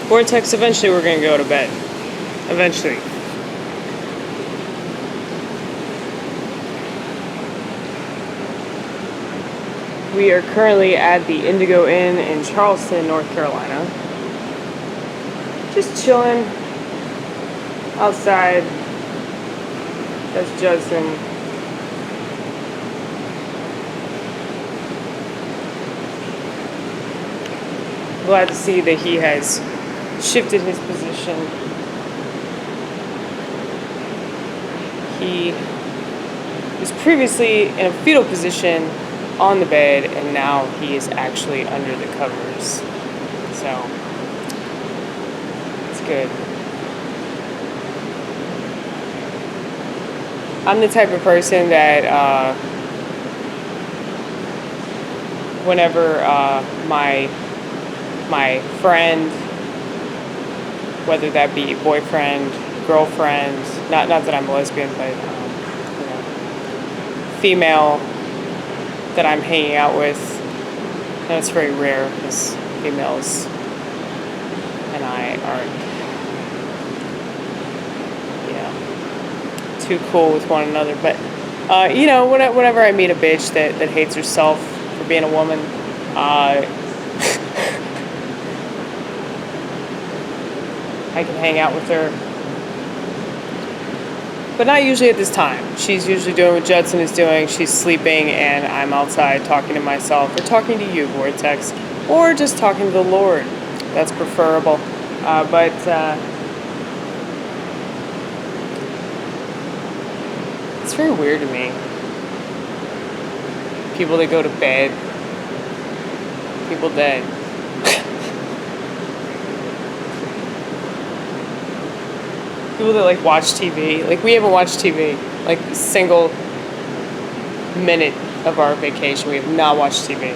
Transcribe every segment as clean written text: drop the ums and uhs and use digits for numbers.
Vortex, eventually we're going to go to bed. Eventually. We are currently at the Indigo Inn in Charleston, North Carolina. Just chilling outside. That's Judson. Glad to see that he has shifted his position. He was previously in a fetal position on the bed, and now he is actually under the covers. So, it's good. I'm the type of person that whenever my friend, whether that be boyfriend, girlfriend, not that I'm a lesbian, but female that I'm hanging out with, and it's very rare because females and I aren't, too cool with one another. But whenever I meet a bitch that hates herself for being a woman, I can hang out with her. But not usually at this time. She's usually doing what Judson is doing. She's sleeping, and I'm outside talking to myself, or talking to you, Vortex, or just talking to the Lord. That's preferable. But it's very weird to me. People that go to bed. People dead. People that like watch TV. Like, we haven't watched TV. Like, a single minute of our vacation, we have not watched TV.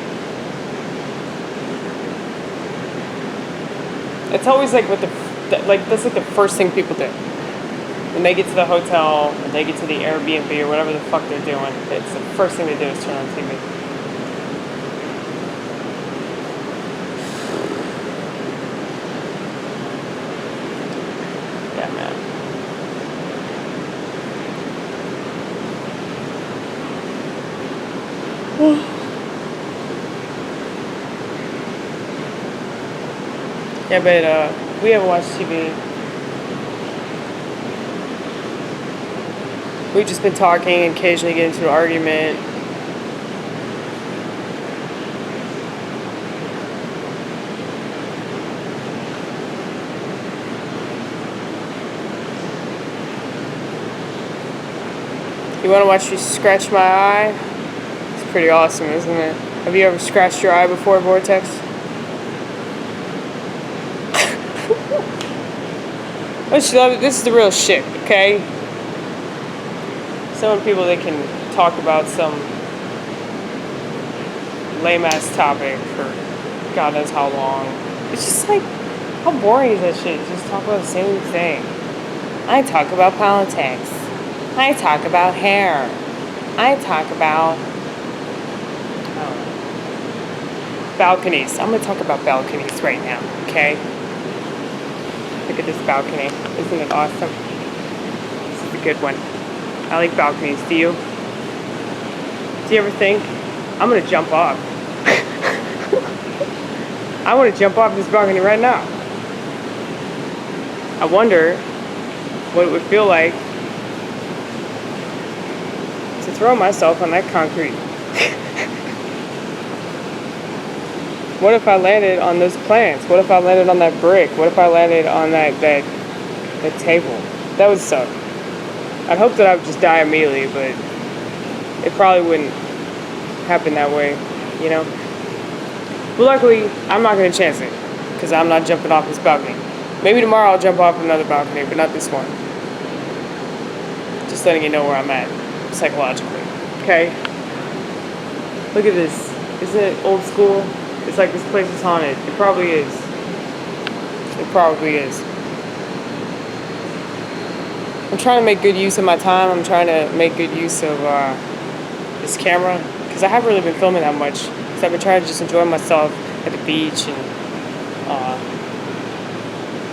It's always like that's like the first thing people do. When they get to the hotel, when they get to the Airbnb or whatever the fuck they're doing, it's the first thing they do is turn on TV. Yeah, man. Yeah, but we haven't watched TV. We've just been talking and occasionally get into an argument. You want to watch me scratch my eye? It's pretty awesome, isn't it? Have you ever scratched your eye before, Vortex? Don't you love it? This is the real shit, okay? Some people that can talk about some lame-ass topic for God knows how long. It's just like, how boring is that shit? Just talk about the same thing. I talk about politics. I talk about hair. I talk about balconies. I'm going to talk about balconies right now, okay? Look at this balcony. Isn't it awesome? This is a good one. I like balconies. Do you? Do you ever think, I'm going to jump off? I want to jump off this balcony right now. I wonder what it would feel like to throw myself on that concrete. What if I landed on those plants? What if I landed on that brick? What if I landed on that table? That would suck. I'd hope that I would just die immediately, but it probably wouldn't happen that way, you know? But luckily, I'm not going to chance it, because I'm not jumping off this balcony. Maybe tomorrow I'll jump off another balcony, but not this one. Just letting you know where I'm at, psychologically. Okay? Look at this. Isn't it old school? It's like this place is haunted. It probably is. It probably is. I'm trying to make good use of my time. I'm trying to make good use of this camera, because I haven't really been filming that much. Because I've been trying to just enjoy myself at the beach and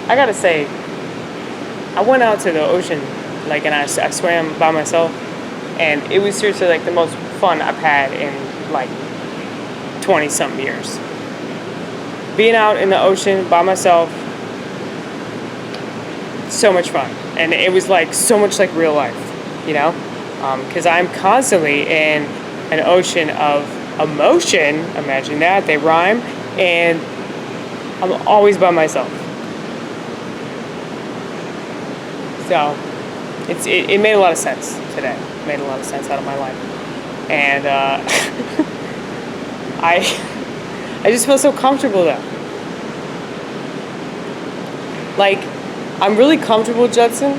I gotta say, I went out to the ocean, like, and I swam by myself, and it was seriously like the most fun I've had in like 20 something years. Being out in the ocean by myself, so much fun, and it was like so much like real life, you know, because I'm constantly in an ocean of emotion. Imagine that, they rhyme, and I'm always by myself. So it made a lot of sense today. It made a lot of sense out of my life, and I just feel so comfortable though. Like, I'm really comfortable with Judson.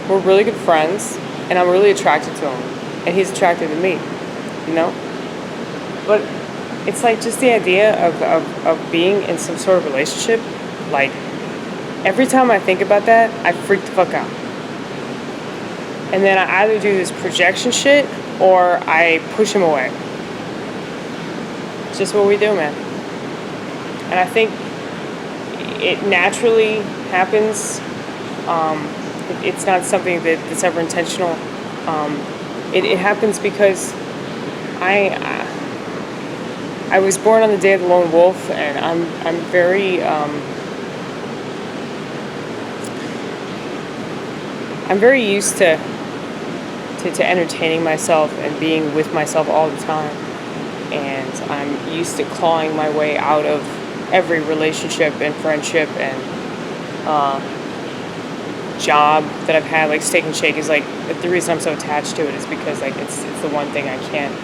We're really good friends, and I'm really attracted to him, and he's attracted to me, you know? But it's like just the idea of being in some sort of relationship, like, every time I think about that, I freak the fuck out. And then I either do this projection shit, or I push him away. It's just what we do, man. And I think it naturally happens. It's not something that's ever intentional. It happens because I was born on the day of the lone wolf, and I'm very I'm very used to entertaining myself and being with myself all the time, and I'm used to clawing my way out of every relationship and friendship and job that I've had. Like, Steak and Shake is like, the reason I'm so attached to it is because like it's the one thing I can't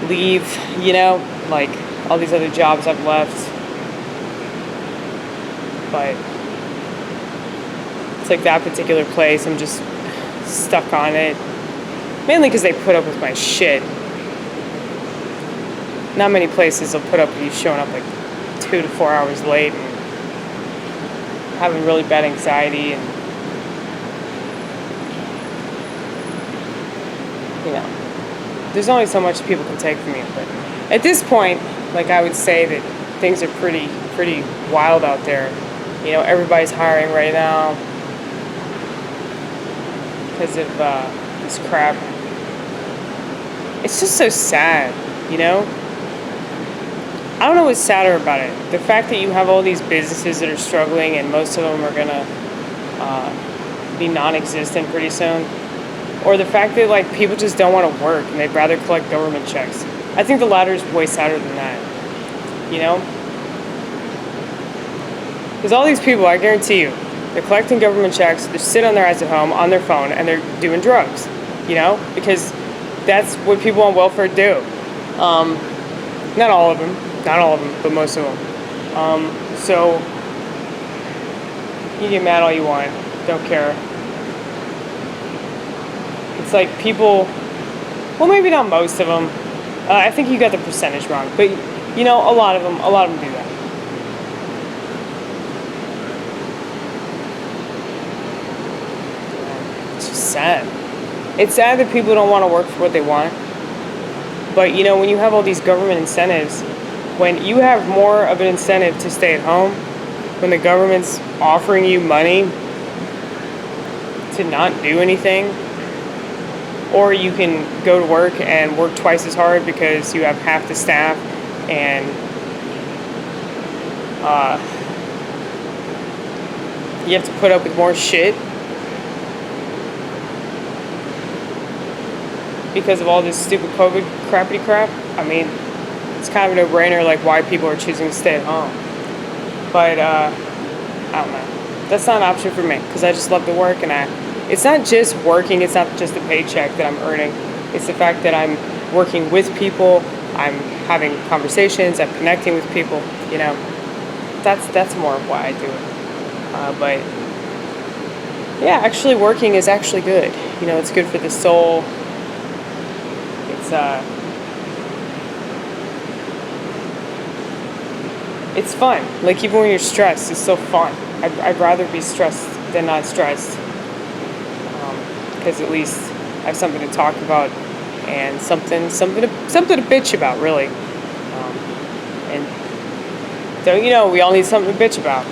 leave, you know, like all these other jobs I've left, but it's like that particular place, I'm just stuck on it, mainly because they put up with my shit. Not many places will put up with you showing up like 2 to 4 hours late and having really bad anxiety, and you know, there's only so much people can take from you. But at this point, like, I would say that things are pretty wild out there. You know, everybody's hiring right now because of this crap. It's just so sad, you know? I don't know what's sadder about it. The fact that you have all these businesses that are struggling, and most of them are gonna be non-existent pretty soon, or the fact that like people just don't want to work and they'd rather collect government checks. I think the latter is way sadder than that, you know? Because all these people, I guarantee you, they're collecting government checks, they're sitting on their ass at home on their phone, and they're doing drugs, you know? Because that's what people on welfare do. Not all of them, but most of them. So you get mad all you want, don't care. It's like people, well, maybe not most of them. I think you got the percentage wrong, but you know, a lot of them do that. It's just sad. It's sad that people don't want to work for what they want. But you know, when you have all these government incentives, when you have more of an incentive to stay at home, when the government's offering you money to not do anything, or you can go to work and work twice as hard because you have half the staff, and you have to put up with more shit because of all this stupid COVID crappity crap. I mean, it's kind of a no-brainer, like, why people are choosing to stay at home. But I don't know. That's not an option for me, because I just love to work, and it's not just working, it's not just the paycheck that I'm earning. It's the fact that I'm working with people, I'm having conversations, I'm connecting with people, you know. That's more of why I do it. But yeah, actually working is actually good. You know, it's good for the soul. It's fun. Like, even when you're stressed, it's so fun. I'd rather be stressed than not stressed, because at least I have something to talk about and something to bitch about, really. And don't you know, we all need something to bitch about.